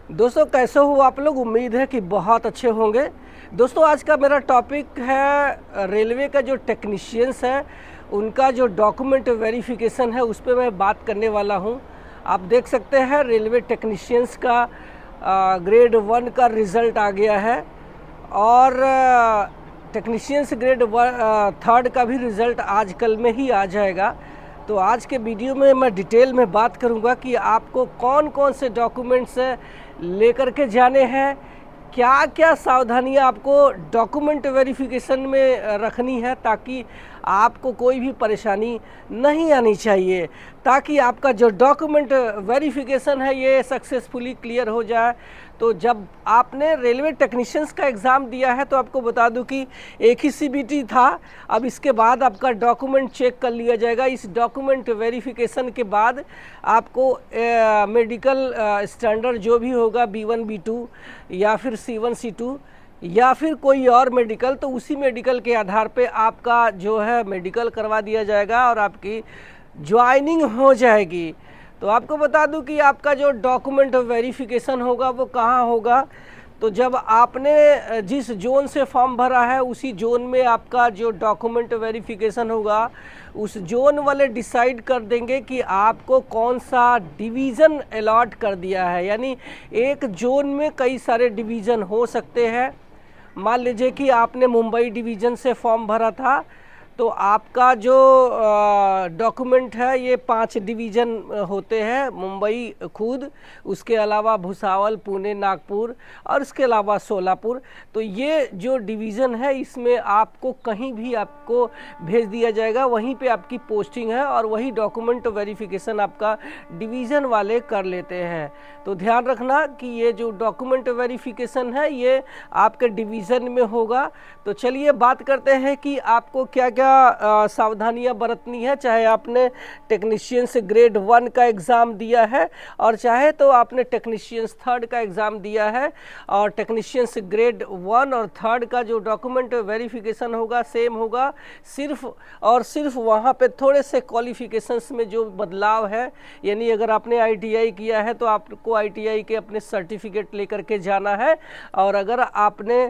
दोस्तों कैसे हो आप लोग। उम्मीद है कि बहुत अच्छे होंगे। दोस्तों आज का मेरा टॉपिक है रेलवे का जो टेक्नीशियंस है उनका जो डॉक्यूमेंट वेरिफिकेशन है उस पर मैं बात करने वाला हूं। आप देख सकते हैं रेलवे टेक्नीशियंस का ग्रेड 1 का रिज़ल्ट आ गया है और टेक्नीशियंस ग्रेड 3 का भी रिज़ल्ट आज कल में ही आ जाएगा। तो आज के वीडियो में मैं डिटेल में बात करूंगा कि आपको कौन कौन से डॉक्यूमेंट्स लेकर के जाने हैं, क्या क्या सावधानियां आपको डॉक्यूमेंट वेरिफिकेशन में रखनी है ताकि आपको कोई भी परेशानी नहीं आनी चाहिए, ताकि आपका जो डॉक्यूमेंट वेरिफिकेशन है ये सक्सेसफुली क्लियर हो जाए। तो जब आपने रेलवे टेक्नीशियंस का एग्ज़ाम दिया है तो आपको बता दूं कि एक ही सीबीटी था। अब इसके बाद आपका डॉक्यूमेंट चेक कर लिया जाएगा। इस डॉक्यूमेंट वेरिफिकेशन के बाद आपको मेडिकल स्टैंडर्ड जो भी होगा B1 B2 या फिर C1 C2 या फिर कोई और मेडिकल, तो उसी मेडिकल के आधार पे आपका जो है मेडिकल करवा दिया जाएगा और आपकी ज्वाइनिंग हो जाएगी। तो आपको बता दूं कि आपका जो डॉक्यूमेंट वेरिफिकेशन होगा वो कहाँ होगा। तो जब आपने जिस जोन से फॉर्म भरा है उसी जोन में आपका जो डॉक्यूमेंट वेरिफिकेशन होगा उस जोन वाले डिसाइड कर देंगे कि आपको कौन सा डिवीज़न अलॉट कर दिया है। यानी एक जोन में कई सारे डिवीज़न हो सकते हैं। मान लीजिए कि आपने मुंबई डिवीज़न से फॉर्म भरा था तो आपका जो डॉक्यूमेंट है ये 5 डिवीज़न होते हैं। मुंबई खुद, उसके अलावा भुसावल, पुणे, नागपुर और इसके अलावा सोलापुर। तो ये जो डिवीज़न है इसमें आपको कहीं भी आपको भेज दिया जाएगा, वहीं पे आपकी पोस्टिंग है और वही डॉक्यूमेंट वेरिफिकेशन आपका डिवीज़न वाले कर लेते हैं। तो ध्यान रखना कि ये जो डॉक्यूमेंट वेरिफिकेशन है ये आपके डिवीज़न में होगा। तो चलिए बात करते हैं कि आपको क्या क्या सावधानियां बरतनी है। चाहे आपने टेक्नीशियंस ग्रेड 1 का एग्ज़ाम दिया है और चाहे तो आपने टेक्नीशियंस 3 का एग्ज़ाम दिया है, और टेक्नीशियंस ग्रेड 1 और 3 का जो डॉक्यूमेंट वेरिफिकेशन होगा सेम होगा। सिर्फ और सिर्फ वहाँ पे थोड़े से क्वालिफिकेशंस में जो बदलाव है, यानी अगर आपने ITI किया है तो आपको ITI के अपने सर्टिफिकेट लेकर के जाना है, और अगर आपने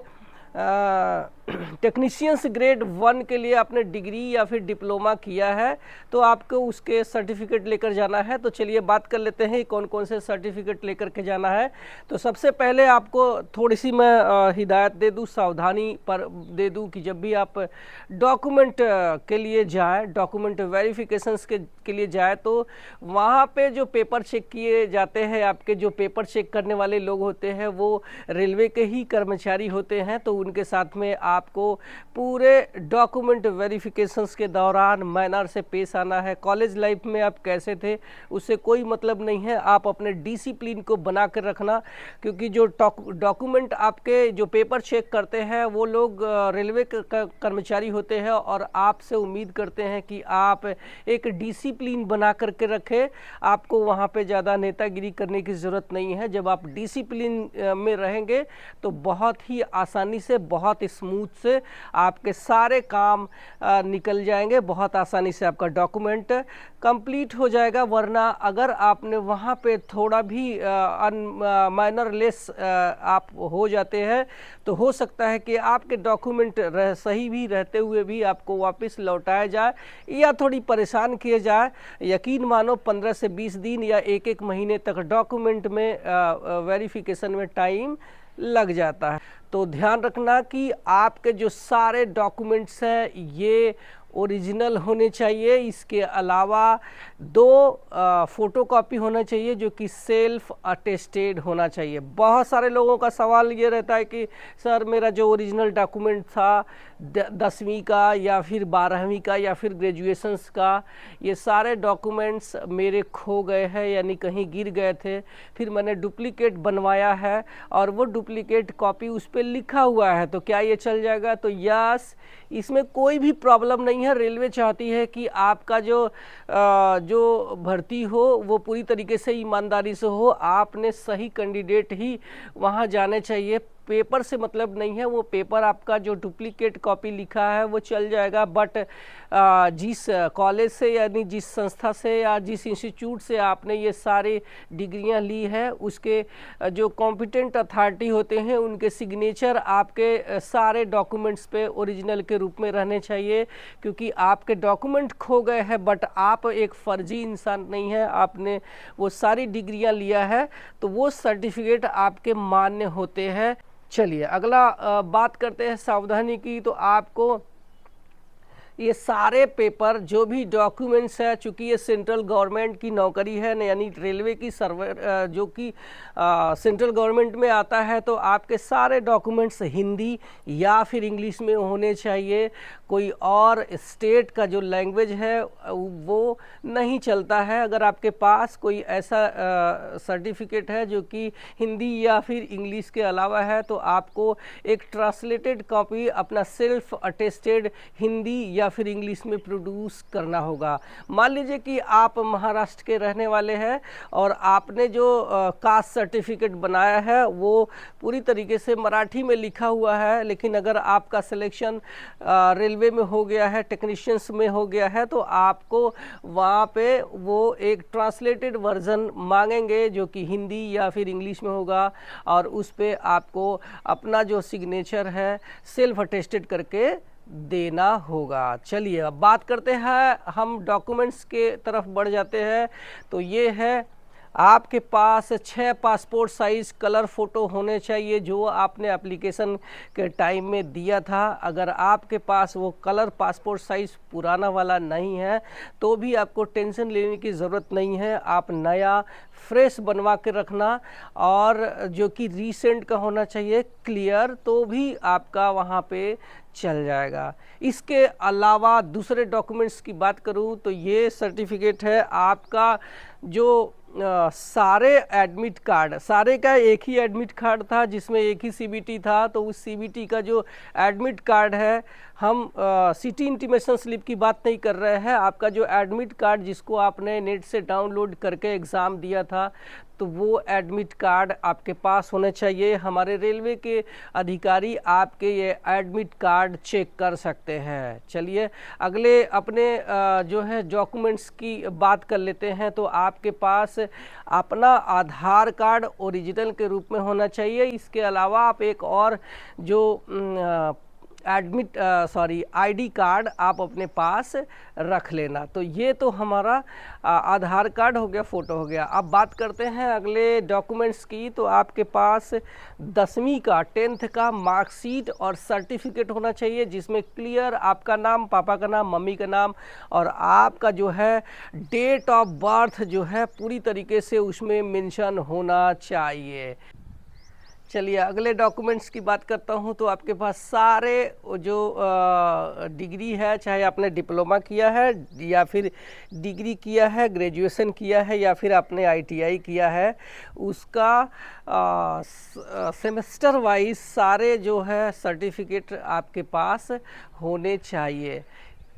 टेक्नीशियंस ग्रेड 1 के लिए आपने डिग्री या फिर डिप्लोमा किया है तो आपको उसके सर्टिफिकेट लेकर जाना है। तो चलिए बात कर लेते हैं कौन कौन से सर्टिफिकेट लेकर के जाना है। तो सबसे पहले आपको थोड़ी सी मैं हिदायत दे दूं, सावधानी पर दे दूं कि जब भी आप डॉक्यूमेंट के लिए जाए, डॉक्यूमेंट वेरिफिकेशंस के लिए जाए, तो वहाँ पे जो पेपर चेक किए जाते हैं, आपके जो पेपर चेक करने वाले लोग होते हैं वो रेलवे के ही कर्मचारी होते हैं। तो उनके साथ में आपको पूरे डॉक्यूमेंट वेरिफिकेशंस के दौरान मैनर से पेश आना है। कॉलेज लाइफ में आप कैसे थे उससे कोई मतलब नहीं है, आप अपने डिसिप्लिन को बना कर रखना, क्योंकि जो डॉक्यूमेंट आपके जो पेपर चेक करते हैं वो लोग रेलवे कर्मचारी होते हैं और आपसे उम्मीद करते हैं कि आप एक डिसिप्लिन बना करके रखें। आपको वहाँ पे ज़्यादा नेतागिरी करने की ज़रूरत नहीं है। जब आप डिसिप्लिन में रहेंगे तो बहुत ही आसानी से, बहुत स्मूथ से आपके सारे काम निकल जाएंगे, बहुत आसानी से आपका डॉक्यूमेंट कंप्लीट हो जाएगा। वरना अगर आपने वहाँ पे थोड़ा भी माइनर लेस आप हो जाते हैं तो हो सकता है कि आपके डॉक्यूमेंट सही भी रहते हुए भी आपको वापस लौटाया जाए या थोड़ी परेशान किए जाए। यकीन मानो 15 से 20 दिन या एक महीने तक डॉक्यूमेंट में वेरिफिकेशन में टाइम लग जाता है। तो ध्यान रखना कि आपके जो सारे डॉक्यूमेंट्स हैं ये ओरिजिनल होने चाहिए। इसके अलावा 2 फोटोकॉपी होना चाहिए जो कि सेल्फ अटेस्टेड होना चाहिए। बहुत सारे लोगों का सवाल ये रहता है कि सर मेरा जो ओरिजिनल डॉक्यूमेंट था 10वीं का या फिर 12वीं का या फिर ग्रेजुएशंस का, ये सारे डॉक्यूमेंट्स मेरे खो गए हैं, यानी कहीं गिर गए थे, फिर मैंने डुप्लीकेट बनवाया है और वो डुप्लीकेट कॉपी उस पर लिखा हुआ है, तो क्या ये चल जाएगा? तो यस, इसमें कोई भी प्रॉब्लम नहीं है। रेलवे चाहती है कि आपका जो भर्ती हो वो पूरी तरीके से ईमानदारी से हो। आपने सही कैंडिडेट ही वहाँ जाने चाहिए। पेपर से मतलब नहीं है, वो पेपर आपका जो डुप्लीकेट कॉपी लिखा है वो चल जाएगा, बट जिस कॉलेज से यानी जिस संस्था से या जिस इंस्टीट्यूट से आपने ये सारी डिग्रियां ली है उसके जो कॉम्पिटेंट अथॉरिटी होते हैं उनके सिग्नेचर आपके सारे डॉक्यूमेंट्स पे ओरिजिनल के रूप में रहने चाहिए, क्योंकि आपके डॉक्यूमेंट खो गए हैं बट आप एक फर्जी इंसान नहीं है, आपने वो सारी डिग्रियां लिया है तो वो सर्टिफिकेट आपके मान्य होते हैं। चलिए अगला बात करते हैं सावधानी की। तो आपको ये सारे पेपर जो भी डॉक्यूमेंट्स है, चूँकि ये सेंट्रल गवर्नमेंट की नौकरी है न, यानी रेलवे की सर्वर जो कि सेंट्रल गवर्नमेंट में आता है, तो आपके सारे डॉक्यूमेंट्स हिंदी या फिर इंग्लिश में होने चाहिए। कोई और स्टेट का जो लैंग्वेज है वो नहीं चलता है। अगर आपके पास कोई ऐसा सर्टिफिकेट है जो कि हिंदी या फिर इंग्लिश के अलावा है, तो आपको एक ट्रांसलेटेड कॉपी अपना सेल्फ अटेस्टेड हिंदी या फिर इंग्लिश में प्रोड्यूस करना होगा। मान लीजिए कि आप महाराष्ट्र के रहने वाले हैं और आपने जो कास्ट सर्टिफिकेट बनाया है वो पूरी तरीके से मराठी में लिखा हुआ है, लेकिन अगर आपका सिलेक्शन रेलवे में हो गया है, टेक्नीशियंस में हो गया है, तो आपको वहाँ पे वो एक ट्रांसलेटेड वर्जन मांगेंगे जो कि हिंदी या फिर इंग्लिश में होगा, और उस पे आपको अपना जो सिग्नेचर है सेल्फ अटेस्टेड करके देना होगा। चलिए अब बात करते हैं, हम डॉक्यूमेंट्स के तरफ बढ़ जाते हैं। तो ये है, आपके पास 6 पासपोर्ट साइज़ कलर फ़ोटो होने चाहिए जो आपने एप्लीकेशन के टाइम में दिया था। अगर आपके पास वो कलर पासपोर्ट साइज़ पुराना वाला नहीं है तो भी आपको टेंशन लेने की ज़रूरत नहीं है, आप नया फ्रेश बनवा के रखना, और जो कि रीसेंट का होना चाहिए, क्लियर, तो भी आपका वहाँ पे चल जाएगा। इसके अलावा दूसरे डॉक्यूमेंट्स की बात करूँ तो ये सर्टिफिकेट है आपका जो सारे एडमिट कार्ड, सारे का एक ही एडमिट कार्ड था जिसमें एक ही सीबीटी था, तो उस सीबीटी का जो एडमिट कार्ड है, हम सिटी इंटीमेशन स्लिप की बात नहीं कर रहे हैं, आपका जो एडमिट कार्ड जिसको आपने नेट से डाउनलोड करके एग्ज़ाम दिया था, तो वो एडमिट कार्ड आपके पास होने चाहिए। हमारे रेलवे के अधिकारी आपके ये एडमिट कार्ड चेक कर सकते हैं। चलिए अगले अपने जो है डॉक्यूमेंट्स की बात कर लेते हैं। तो आपके पास अपना आधार कार्ड ओरिजिनल के रूप में होना चाहिए। इसके अलावा आप एक और जो आईडी कार्ड आप अपने पास रख लेना। तो ये तो हमारा आधार कार्ड हो गया, फ़ोटो हो गया। अब बात करते हैं अगले डॉक्यूमेंट्स की। तो आपके पास 10वीं का 10th का मार्कशीट और सर्टिफिकेट होना चाहिए जिसमें क्लियर आपका नाम, पापा का नाम, मम्मी का नाम और आपका जो है डेट ऑफ बर्थ जो है पूरी तरीके से उसमें मेंशन होना चाहिए। चलिए अगले डॉक्यूमेंट्स की बात करता हूं। तो आपके पास सारे जो डिग्री है, चाहे आपने डिप्लोमा किया है या फिर डिग्री किया है, ग्रेजुएशन किया है या फिर आपने आईटीआई किया है, उसका सेमेस्टर वाइज सारे जो है सर्टिफिकेट आपके पास होने चाहिए।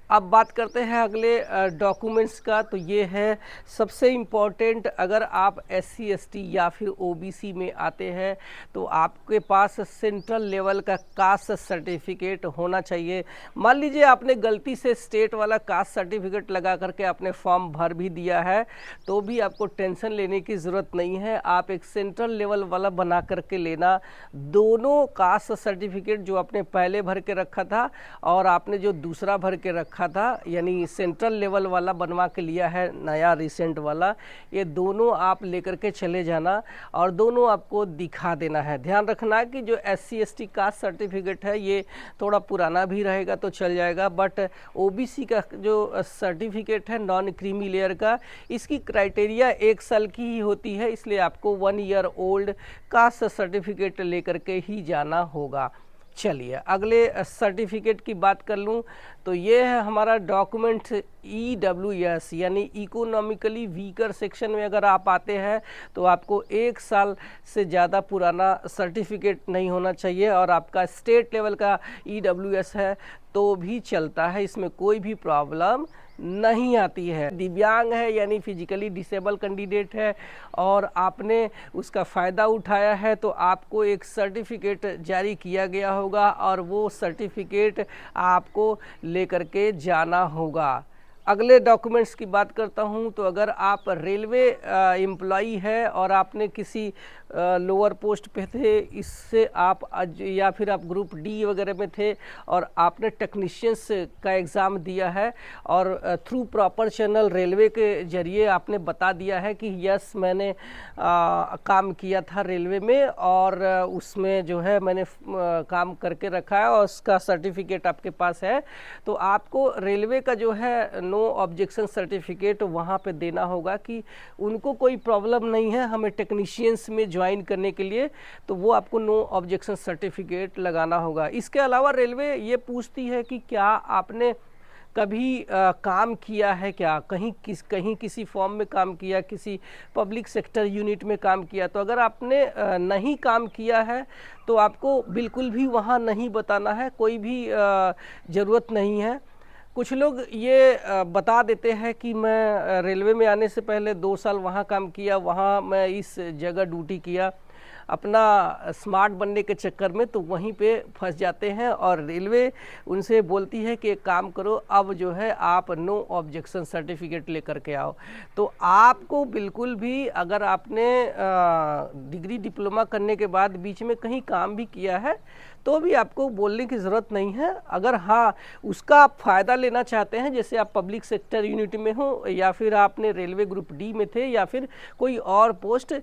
अब बात करते हैं अगले डॉक्यूमेंट्स का। तो ये है सबसे इम्पॉर्टेंट, अगर आप SC ST या फिर OBC में आते हैं तो आपके पास सेंट्रल लेवल का कास्ट सर्टिफिकेट होना चाहिए। मान लीजिए आपने गलती से स्टेट वाला कास्ट सर्टिफिकेट लगा करके आपने फॉर्म भर भी दिया है तो भी आपको टेंशन लेने की ज़रूरत नहीं है, आप एक सेंट्रल लेवल वाला बना करके लेना। दोनों कास्ट सर्टिफिकेट जो आपने पहले भर के रखा था और आपने जो दूसरा भर के रखा था, यानी सेंट्रल लेवल वाला बनवा के लिया है नया रिसेंट वाला, ये दोनों आप लेकर के चले जाना और दोनों आपको दिखा देना है। ध्यान रखना कि जो SC ST कास्ट सर्टिफिकेट है ये थोड़ा पुराना भी रहेगा तो चल जाएगा, बट OBC का जो सर्टिफिकेट है नॉन क्रीमी लेयर का, इसकी क्राइटेरिया 1 साल की ही होती है, इसलिए आपको 1 ईयर ओल्ड कास्ट सर्टिफिकेट लेकर के ही जाना होगा। चलिए अगले सर्टिफिकेट की बात कर लूँ तो ये है हमारा डॉक्यूमेंट EWS यानी इकोनॉमिकली वीकर सेक्शन में अगर आप आते हैं तो आपको 1 साल से ज़्यादा पुराना सर्टिफिकेट नहीं होना चाहिए, और आपका स्टेट लेवल का EWS है तो भी चलता है, इसमें कोई भी प्रॉब्लम नहीं आती है, दिव्यांग है यानी फिजिकली डिसेबल कैंडिडेट है और आपने उसका फ़ायदा उठाया है, तो आपको एक सर्टिफिकेट जारी किया गया होगा और वो सर्टिफिकेट आपको लेकर के जाना होगा। अगले डॉक्यूमेंट्स की बात करता हूं, तो अगर आप रेलवे एम्प्लॉई है और आपने किसी लोअर पोस्ट पे थे, इससे आप या फिर आप ग्रुप डी वगैरह में थे और आपने टेक्नीशियंस का एग्ज़ाम दिया है और थ्रू प्रॉपर चैनल रेलवे के ज़रिए आपने बता दिया है कि यस मैंने काम किया था रेलवे में और उसमें जो है मैंने काम करके रखा है और उसका सर्टिफिकेट आपके पास है, तो आपको रेलवे का जो है नो ऑब्जेक्शन सर्टिफिकेट वहाँ पे देना होगा कि उनको कोई प्रॉब्लम नहीं है हमें टेक्नीशियंस में ज्वाइन करने के लिए, तो वो आपको नो ऑब्जेक्शन सर्टिफिकेट लगाना होगा। इसके अलावा रेलवे ये पूछती है कि क्या आपने कभी काम किया है, क्या कहीं किसी फॉर्म में काम किया, किसी पब्लिक सेक्टर यूनिट में काम किया। तो अगर आपने नहीं काम किया है तो आपको बिल्कुल भी वहाँ नहीं बताना है, कोई भी ज़रूरत नहीं है। कुछ लोग ये बता देते हैं कि मैं रेलवे में आने से पहले 2 साल वहाँ काम किया, वहाँ मैं इस जगह ड्यूटी किया, अपना स्मार्ट बनने के चक्कर में तो वहीं पे फंस जाते हैं और रेलवे उनसे बोलती है कि एक काम करो, अब जो है आप नो ऑब्जेक्शन सर्टिफिकेट लेकर के आओ। तो आपको बिल्कुल भी अगर आपने डिग्री डिप्लोमा करने के बाद बीच में कहीं काम भी किया है तो भी आपको बोलने की ज़रूरत नहीं है। अगर हाँ उसका आप फ़ायदा लेना चाहते हैं, जैसे आप पब्लिक सेक्टर यूनिट में हो या फिर आपने रेलवे ग्रुप डी में थे या फिर कोई और पोस्ट,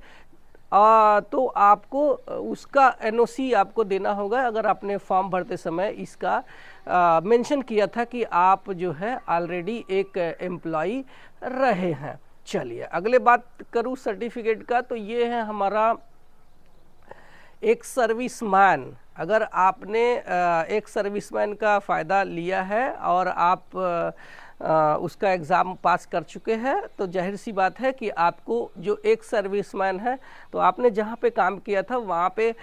तो आपको उसका एनओसी आपको देना होगा। अगर आपने फॉर्म भरते समय इसका मेंशन किया था कि आप जो है ऑलरेडी एक एम्प्लॉई रहे हैं। चलिए अगले बात करूँ सर्टिफिकेट का, तो ये है हमारा एक सर्विसमैन। अगर आपने एक सर्विसमैन का फ़ायदा लिया है और आप उसका एग्ज़ाम पास कर चुके हैं, तो जाहिर सी बात है कि आपको जो एक सर्विसमैन है, तो आपने जहाँ पे काम किया था वहाँ पे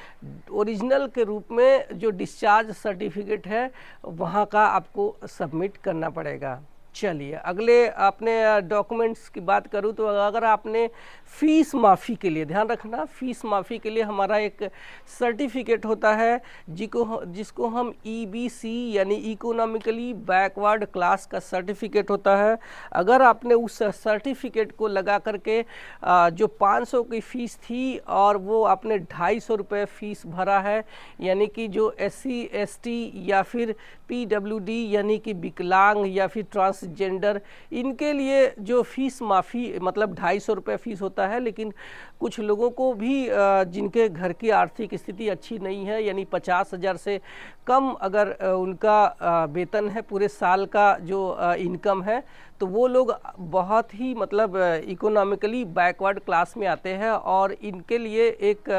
ओरिजिनल के रूप में जो डिस्चार्ज सर्टिफिकेट है वहाँ का आपको सबमिट करना पड़ेगा। चलिए अगले अपने डॉक्यूमेंट्स की बात करूं, तो अगर आपने फ़ीस माफ़ी के लिए, ध्यान रखना फ़ीस माफ़ी के लिए हमारा एक सर्टिफिकेट होता है जिसको हम EBC यानी इकोनॉमिकली बैकवर्ड क्लास का सर्टिफिकेट होता है। अगर आपने उस सर्टिफिकेट को लगा करके जो 500 की फ़ीस थी और वो आपने 250 रुपये फ़ीस भरा है, यानी कि जो SC ST या फिर PWD यानी कि विकलांग या फिर ट्रांसजेंडर, इनके लिए जो फ़ीस माफ़ी मतलब 250 रुपये फ़ीस होता है। लेकिन कुछ लोगों को भी जिनके घर की आर्थिक स्थिति अच्छी नहीं है, यानी 50,000 से कम अगर उनका वेतन है, पूरे साल का जो इनकम है, तो वो लोग बहुत ही मतलब इकोनॉमिकली बैकवर्ड क्लास में आते हैं और इनके लिए एक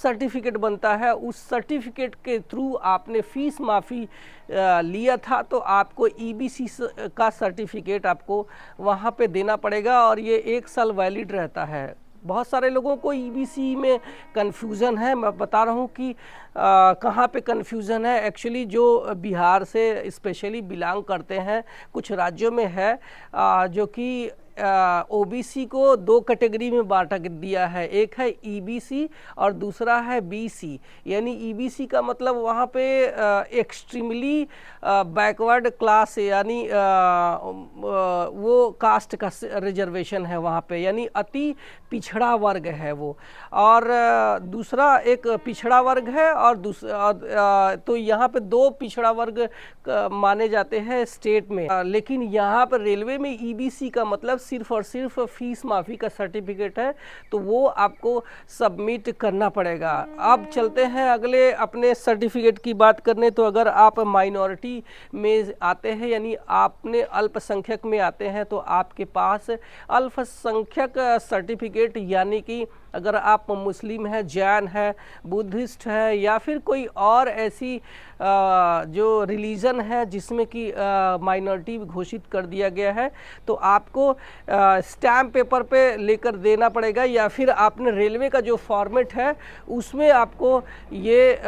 सर्टिफिकेट बनता है। उस सर्टिफिकेट के थ्रू आपने फ़ीस माफ़ी लिया था, तो आपको EBC का सर्टिफिकेट आपको वहाँ पे देना पड़ेगा और ये 1 साल वैलिड रहता है। बहुत सारे लोगों को EBC में कन्फ्यूज़न है, मैं बता रहा हूँ कि कहाँ पे कन्फ्यूज़न है। एक्चुअली जो बिहार से स्पेशली बिलोंग करते हैं, कुछ राज्यों में है जो कि OBC को 2 कैटेगरी में बांटा दिया है, एक है EBC और दूसरा है BC। यानी EBC का मतलब वहाँ पे एक्सट्रीमली बैकवर्ड क्लास, यानी वो कास्ट का रिजर्वेशन है वहाँ पे, यानी अति पिछड़ा वर्ग है वो, और दूसरा एक पिछड़ा वर्ग है और दूसरा तो यहाँ पे 2 पिछड़ा वर्ग माने जाते हैं स्टेट में। लेकिन यहाँ पर रेलवे में EBC का मतलब सिर्फ और सिर्फ फ़ीस माफ़ी का सर्टिफिकेट है, तो वो आपको सबमिट करना पड़ेगा। अब चलते हैं अगले अपने सर्टिफिकेट की बात करने। तो अगर आप माइनॉरिटी में आते हैं, यानी आपने अल्पसंख्यक में आते हैं, तो आपके पास अल्पसंख्यक सर्टिफिकेट, यानी कि अगर आप मुस्लिम हैं, जैन है, बुद्धिस्ट है या फिर कोई और ऐसी जो रिलीजन है जिसमें कि माइनॉरिटी घोषित कर दिया गया है, तो आपको स्टैम्प पेपर पे लेकर देना पड़ेगा, या फिर आपने रेलवे का जो फॉर्मेट है उसमें आपको ये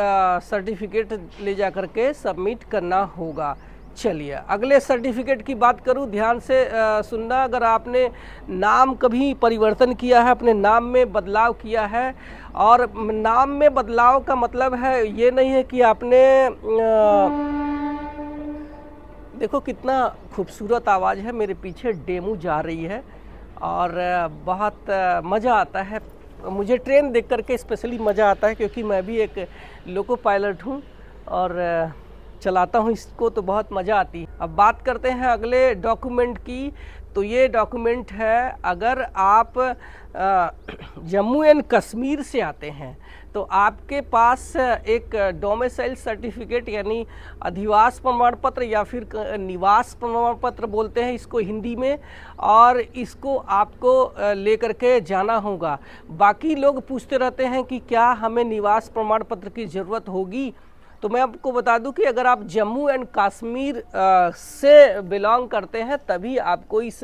सर्टिफिकेट ले जा कर के सबमिट करना होगा। चलिए अगले सर्टिफिकेट की बात करूं, ध्यान से सुनना। अगर आपने नाम कभी परिवर्तन किया है, अपने नाम में बदलाव किया है, और नाम में बदलाव का मतलब है ये नहीं है कि आपने देखो कितना खूबसूरत आवाज़ है, मेरे पीछे डेमू जा रही है और बहुत मज़ा आता है। मुझे ट्रेन देख करके स्पेशली मज़ा आता है, क्योंकि मैं भी एक लोको पायलट हूँ और चलाता हूँ इसको, तो बहुत मज़ा आती है। अब बात करते हैं अगले डॉक्यूमेंट की। तो ये डॉक्यूमेंट है, अगर आप जम्मू एंड कश्मीर से आते हैं तो आपके पास एक डोमिसाइल सर्टिफिकेट यानी अधिवास प्रमाण पत्र या फिर निवास प्रमाण पत्र बोलते हैं इसको हिंदी में, और इसको आपको लेकर के जाना होगा। बाकी लोग पूछते रहते हैं कि क्या हमें निवास प्रमाण पत्र की ज़रूरत होगी, तो मैं आपको बता दूं कि अगर आप जम्मू एंड कश्मीर से बिलोंग करते हैं तभी आपको इस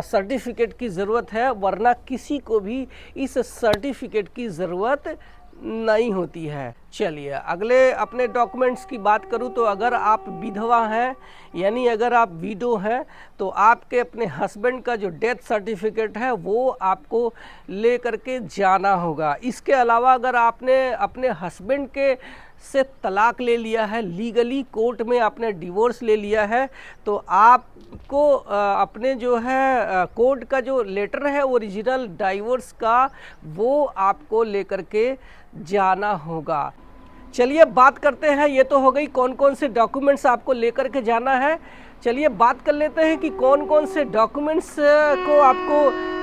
सर्टिफिकेट की ज़रूरत है, वरना किसी को भी इस सर्टिफिकेट की ज़रूरत नहीं होती है। चलिए अगले अपने डॉक्यूमेंट्स की बात करूं, तो अगर आप विधवा हैं यानी अगर आप विडो हैं तो आपके अपने हस्बैंड का जो डेथ सर्टिफिकेट है वो आपको ले करके जाना होगा। इसके अलावा अगर आपने अपने हस्बैंड के से तलाक ले लिया है, लीगली कोर्ट में आपने डिवोर्स ले लिया है, तो आपको अपने जो है कोर्ट का जो लेटर है ओरिजिनल डाइवोर्स का वो आपको लेकर के जाना होगा। चलिए बात करते हैं, ये तो हो गई कौन कौन से डॉक्यूमेंट्स आपको लेकर के जाना है। चलिए बात कर लेते हैं कि कौन कौन से डॉक्यूमेंट्स को आपको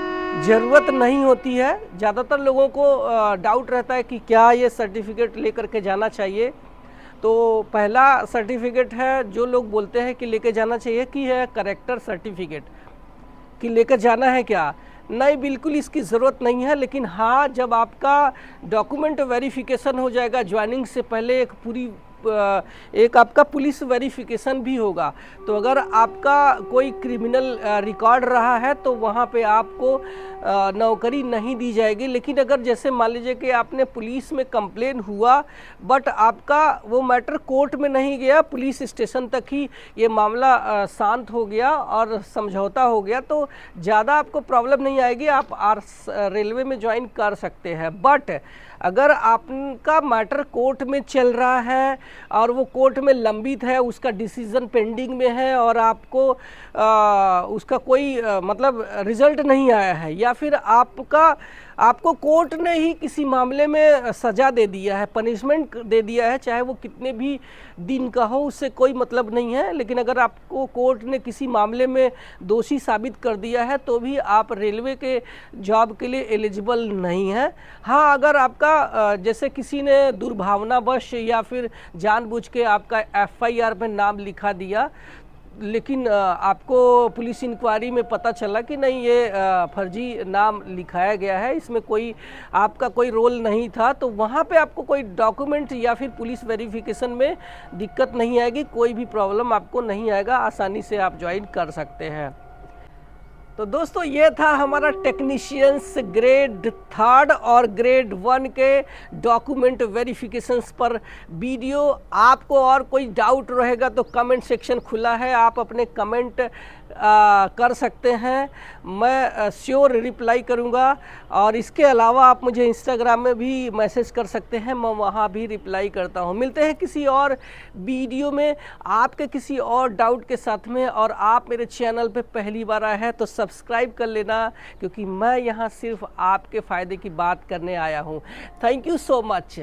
ज़रूरत नहीं होती है। ज़्यादातर लोगों को डाउट रहता है कि क्या ये सर्टिफिकेट लेकर के जाना चाहिए। तो पहला सर्टिफिकेट है जो लोग बोलते हैं कि लेके जाना चाहिए कि है करेक्टर सर्टिफिकेट, कि लेकर जाना है क्या। नहीं, बिल्कुल इसकी ज़रूरत नहीं है, लेकिन हाँ जब आपका डॉक्यूमेंट वेरिफिकेशन हो जाएगा ज्वाइनिंग से पहले एक आपका पुलिस वेरिफिकेशन भी होगा। तो अगर आपका कोई क्रिमिनल रिकॉर्ड रहा है तो वहाँ पे आपको नौकरी नहीं दी जाएगी। लेकिन अगर जैसे मान लीजिए कि आपने पुलिस में कंप्लेन हुआ बट आपका वो मैटर कोर्ट में नहीं गया, पुलिस स्टेशन तक ही ये मामला शांत हो गया और समझौता हो गया, तो ज़्यादा आपको प्रॉब्लम नहीं आएगी, आप रेलवे में ज्वाइन कर सकते हैं। बट अगर आपका मैटर कोर्ट में चल रहा है और वो कोर्ट में लंबित है, उसका डिसीज़न पेंडिंग में है और आपको उसका कोई मतलब रिजल्ट नहीं आया है, या फिर आपको कोर्ट ने ही किसी मामले में सज़ा दे दिया है, पनिशमेंट दे दिया है, चाहे वो कितने भी दिन का हो, उससे कोई मतलब नहीं है। लेकिन अगर आपको कोर्ट ने किसी मामले में दोषी साबित कर दिया है तो भी आप रेलवे के जॉब के लिए एलिजिबल नहीं है। हाँ, अगर आपका जैसे किसी ने दुर्भावनावश या फिर जानबूझ के आपका FIR में नाम लिखा दिया, लेकिन आपको पुलिस इंक्वायरी में पता चला कि नहीं ये फर्जी नाम लिखाया गया है, इसमें कोई आपका कोई रोल नहीं था, तो वहाँ पे आपको कोई डॉक्यूमेंट या फिर पुलिस वेरिफिकेशन में दिक्कत नहीं आएगी, कोई भी प्रॉब्लम आपको नहीं आएगा, आसानी से आप ज्वाइन कर सकते हैं। तो दोस्तों ये था हमारा टेक्नीशियंस ग्रेड 3 और ग्रेड 1 के डॉक्यूमेंट वेरिफिकेशंस पर वीडियो। आपको और कोई डाउट रहेगा तो कमेंट सेक्शन खुला है, आप अपने कमेंट कर सकते हैं, मैं श्योर रिप्लाई करूंगा। और इसके अलावा आप मुझे इंस्टाग्राम में भी मैसेज कर सकते हैं, मैं वहां भी रिप्लाई करता हूं। मिलते हैं किसी और वीडियो में आपके किसी और डाउट के साथ में। और आप मेरे चैनल पे पहली बार आए हैं तो सब्सक्राइब कर लेना, क्योंकि मैं यहां सिर्फ आपके फ़ायदे की बात करने आया हूं। Thank you so much.